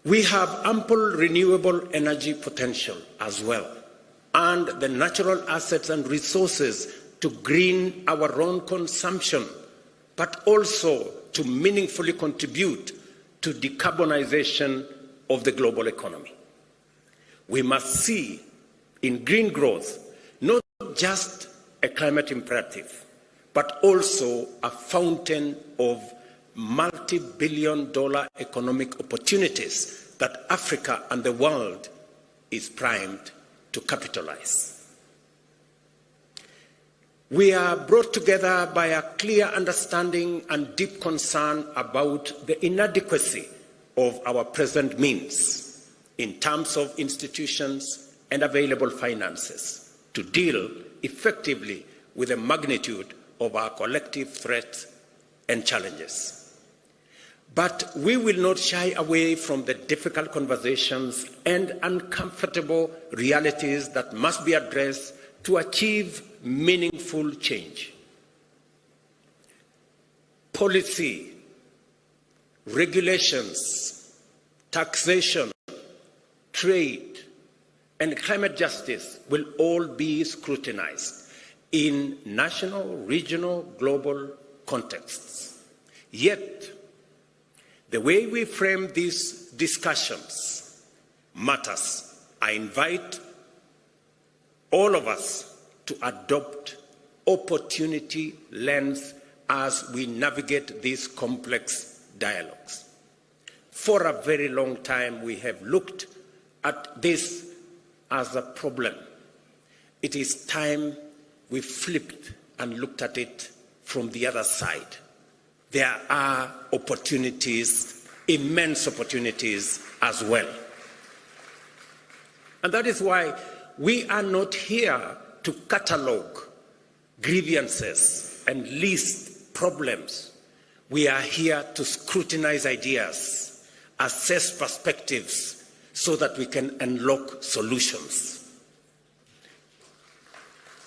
We have ample renewable energy potential as well, and the natural assets and resources to green our own consumption, but also to meaningfully contribute to decarbonization of the global economy. We must see in green growth not just a climate imperative, but also a fountain of multi-billion-dollar economic opportunities that Africa and the world is primed to capitalize. We are brought together by a clear understanding and deep concern about the inadequacy of our present means in terms of institutions and available finances to deal effectively with the magnitude of our collective threats and challenges. But we will not shy away from the difficult conversations and uncomfortable realities that must be addressed to achieve meaningful change. Policy, regulations, taxation, trade, and climate justice will all be scrutinized in national, regional, global contexts. Yet, the way we frame these discussions matters. I invite all of us to adopt opportunity lens as we navigate these complex dialogues. For a very long time, we have looked at this as a problem. It is time we flipped and looked at it from the other side. There are opportunities, immense opportunities as well. And that is why we are not here to catalogue grievances and list problems. We are here to scrutinize ideas, assess perspectives, so that we can unlock solutions.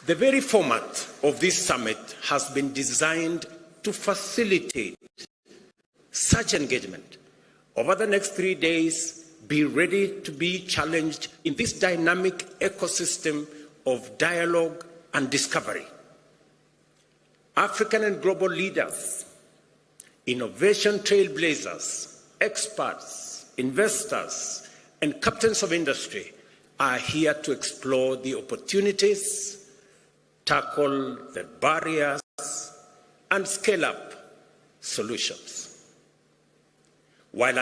The very format of this summit has been designed to facilitate such engagement. Over the next 3 days, be ready to be challenged in this dynamic ecosystem of dialogue and discovery. African and global leaders, innovation trailblazers, experts, investors, and captains of industry are here to explore the opportunities, tackle the barriers, and scale up solutions. While I